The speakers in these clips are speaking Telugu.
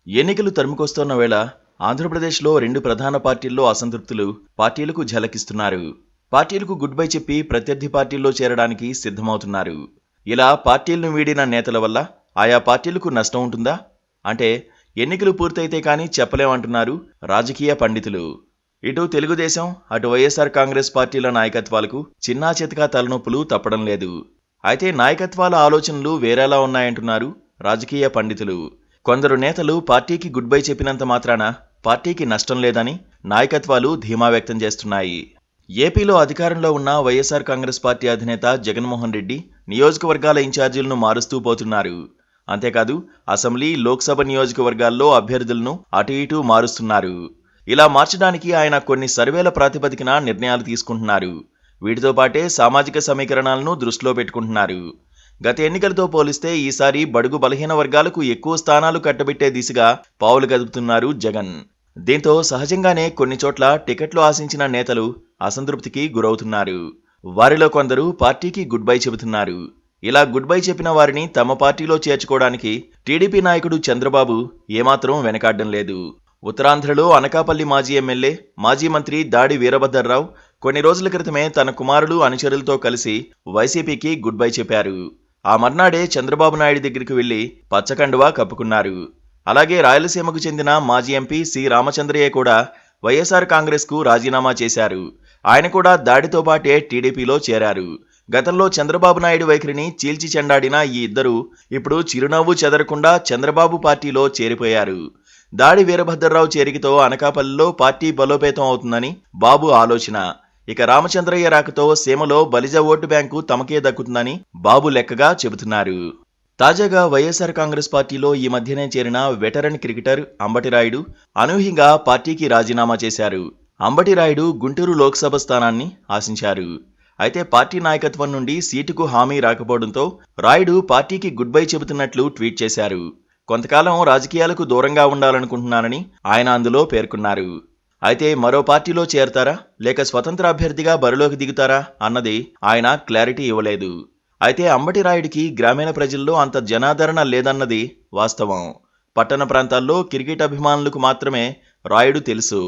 ఎన్నికలు తరుముకొస్తున్న వేళ ఆంధ్రప్రదేశ్లో 2 ప్రధాన పార్టీల్లో అసంతృప్తులు పార్టీలకు ఝలకిస్తున్నారు. పార్టీలకు గుడ్ బై చెప్పి ప్రత్యర్థి పార్టీల్లో చేరడానికి సిద్ధమవుతున్నారు. ఇలా పార్టీలను వీడిన నేతల వల్ల ఆయా పార్టీలకు నష్టం ఉంటుందా అంటే ఎన్నికలు పూర్తయితే కానీ చెప్పలేమంటున్నారు రాజకీయ పండితులు. ఇటు తెలుగుదేశం అటు వైఎస్ఆర్ కాంగ్రెస్ పార్టీల నాయకత్వాలకు చిన్నా చితకా తలనొప్పులు తప్పడం లేదు. అయితే నాయకత్వాల ఆలోచనలు వేరేలా ఉన్నాయంటున్నారు రాజకీయ పండితులు. కొందరు నేతలు పార్టీకి గుడ్ బై చెప్పినంత మాత్రాన పార్టీకి నష్టం లేదని నాయకత్వాలు ధీమా వ్యక్తం చేస్తున్నాయి. ఏపీలో అధికారంలో ఉన్న వైఎస్ఆర్ కాంగ్రెస్ పార్టీ అధినేత జగన్మోహన్ రెడ్డి నియోజకవర్గాల ఇన్ఛార్జీలను మారుస్తూ పోతున్నారు. అంతేకాదు అసెంబ్లీ, లోక్సభ నియోజకవర్గాల్లో అభ్యర్థులను అటు ఇటు మారుస్తున్నారు. ఇలా మార్చడానికి ఆయన కొన్ని సర్వేల ప్రాతిపదికన నిర్ణయాలు తీసుకుంటున్నారు. వీటితో పాటే సామాజిక సమీకరణాలను దృష్టిలో పెట్టుకుంటున్నారు. గత ఎన్నికలతో పోలిస్తే ఈసారి బడుగు బలహీన వర్గాలకు ఎక్కువ స్థానాలు కట్టబెట్టే దిశగా పావులు కదుపుతున్నారు జగన్. దీంతో సహజంగానే కొన్ని చోట్ల టికెట్లు ఆశించిన నేతలు అసంతృప్తికి గురవుతున్నారు. వారిలో కొందరు పార్టీకి గుడ్ బై చెబుతున్నారు. ఇలా గుడ్ బై చెప్పిన వారిని తమ పార్టీలో చేర్చుకోవడానికి టీడీపీ నాయకుడు చంద్రబాబు ఏమాత్రం వెనకాడడం లేదు. ఉత్తరాంధ్రలో అనకాపల్లి మాజీ ఎమ్మెల్యే, మాజీ మంత్రి దాడి వీరభద్రరావు కొన్ని రోజుల క్రితమే తన కుమారుడు అనుచరులతో కలిసి వైసీపీకి గుడ్ బై చెప్పారు. ఆ మర్నాడే చంద్రబాబు నాయుడు దగ్గరికి వెళ్లి పచ్చకండువా కప్పుకున్నారు. అలాగే రాయలసీమకు చెందిన మాజీ ఎంపీ సి రామచంద్రయ్య కూడా వైఎస్ఆర్ కాంగ్రెస్కు రాజీనామా చేశారు. ఆయన కూడా దాడితో పాటే టీడీపీలో చేరారు. గతంలో చంద్రబాబు నాయుడు వైఖరిని చీల్చి చెండాడిన ఈ ఇద్దరు ఇప్పుడు చిరునవ్వు చెదరకుండా చంద్రబాబు పార్టీలో చేరిపోయారు. దాడి వీరభద్రరావు చేరికతో అనకాపల్లిలో పార్టీ బలోపేతం అవుతుందని బాబు ఆలోచన. ఇక రామచంద్రయ్య రాకతో సీమలో బలిజ ఓటు బ్యాంకు తమకే దక్కుతుందని బాబు లెక్కగా చెబుతున్నారు. తాజాగా వైఎస్ఆర్ కాంగ్రెస్ పార్టీలో ఈ మధ్యనే చేరిన వెటరన్ క్రికెటర్ అంబటి రాయుడు అనూహ్యంగా పార్టీకి రాజీనామా చేశారు. అంబటి రాయుడు గుంటూరు లోక్సభ స్థానాన్ని ఆశించారు. అయితే పార్టీ నాయకత్వం నుండి సీటుకు హామీ రాకపోవడంతో రాయుడు పార్టీకి గుడ్ బై చెబుతున్నట్లు ట్వీట్ చేశారు. కొంతకాలం రాజకీయాలకు దూరంగా ఉండాలనుకుంటున్నానని ఆయన అందులో పేర్కొన్నారు. అయితే మరో పార్టీలో చేరతారా లేక స్వతంత్ర అభ్యర్థిగా బరిలోకి దిగుతారా అన్నది ఆయన క్లారిటీ ఇవ్వలేదు. అయితే అంబటి రాయుడికి గ్రామీణ ప్రజల్లో అంత జనాదరణ లేదన్నది వాస్తవం. పట్టణ ప్రాంతాల్లో క్రికెట్ అభిమానులకు మాత్రమే రాయుడు తెలుసు.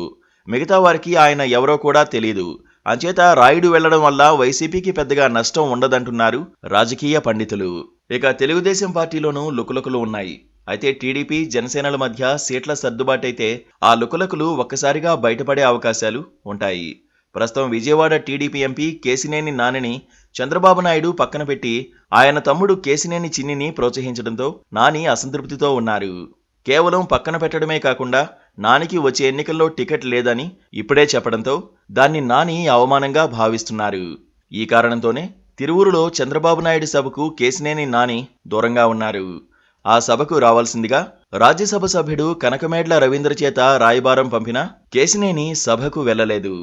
మిగతా వారికి ఆయన ఎవరో కూడా తెలియదు. అంచేత రాయుడు వెళ్లడం వల్ల వైసీపీకి పెద్దగా నష్టం ఉండదంటున్నారు రాజకీయ పండితులు. ఇక తెలుగుదేశం పార్టీలోనూ లుకలుకలు ఉన్నాయి. అయితే టీడీపీ, జనసేనల మధ్య సీట్ల సర్దుబాటైతే ఆ లుకలుకలు ఒక్కసారిగా బయటపడే అవకాశాలు ఉంటాయి. ప్రస్తుతం విజయవాడ టీడీపీ ఎంపీ కేశినేని నానిని చంద్రబాబు నాయుడు పక్కన పెట్టి ఆయన తమ్ముడు కేశినేని చిన్నిని ప్రోత్సహించడంతో నాని అసంతృప్తితో ఉన్నారు. కేవలం పక్కన పెట్టడమే కాకుండా నానికి వచ్చే ఎన్నికల్లో టికెట్ లేదని ఇప్పుడే చెప్పడంతో దాన్ని నాని అవమానంగా భావిస్తున్నారు. ఈ కారణంతోనే తిరువూరులో చంద్రబాబు నాయుడు సభకు కేశినేని నాని దూరంగా ఉన్నారు. ఆ సభకు రావాల్సిందిగా రాజ్యసభ సభ్యుడు కనకమేడ్ల రవీంద్ర చేత రాయబారం పంపినా కేశినేని సభకు వెళ్లలేదు.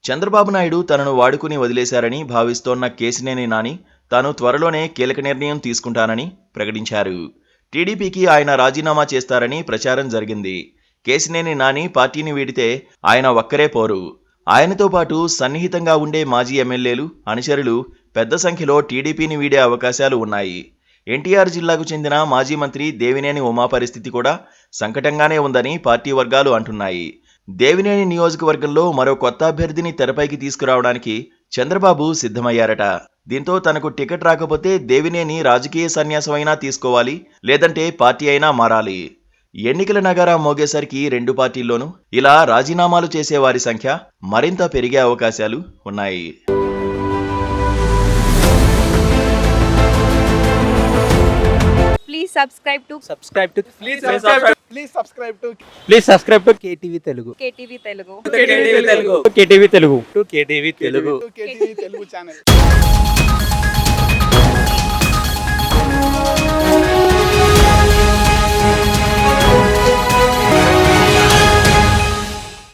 చంద్రబాబు నాయుడు తనను వాడుకుని వదిలేశారని భావిస్తోన్న కేశినేని నాని తాను త్వరలోనే కీలక నిర్ణయం తీసుకుంటానని ప్రకటించారు. టీడీపీకి ఆయన రాజీనామా చేస్తారని ప్రచారం జరిగింది. కేశినేని నాని పార్టీని వీడితే ఆయన ఒక్కరే పోరు. ఆయనతో పాటు సన్నిహితంగా ఉండే మాజీ ఎమ్మెల్యేలు, అనుచరులు పెద్ద సంఖ్యలో టీడీపీని వీడే అవకాశాలు ఉన్నాయి. ఎన్టీఆర్ జిల్లాకు చెందిన మాజీ మంత్రి దేవినేని ఉమా పరిస్థితి కూడా సంకటంగానే ఉందని పార్టీ వర్గాలు అంటున్నాయి. దేవినేని నియోజకవర్గంలో మరో కొత్త అభ్యర్థిని తెరపైకి తీసుకురావడానికి చంద్రబాబు సిద్ధమయ్యారట. దీంతో తనకు టికెట్ రాకపోతే దేవినేని రాజకీయ సన్యాసమైనా తీసుకోవాలి, లేదంటే పార్టీ అయినా మారాలి. ఎన్నికల నగారా మోగేసరికి 2 పార్టీల్లోనూ ఇలా రాజీనామాలు చేసే వారి సంఖ్య మరింత పెరిగే అవకాశాలు ఉన్నాయి. Please subscribe to KTV Telugu. KTV Telugu. KTV Telugu channel.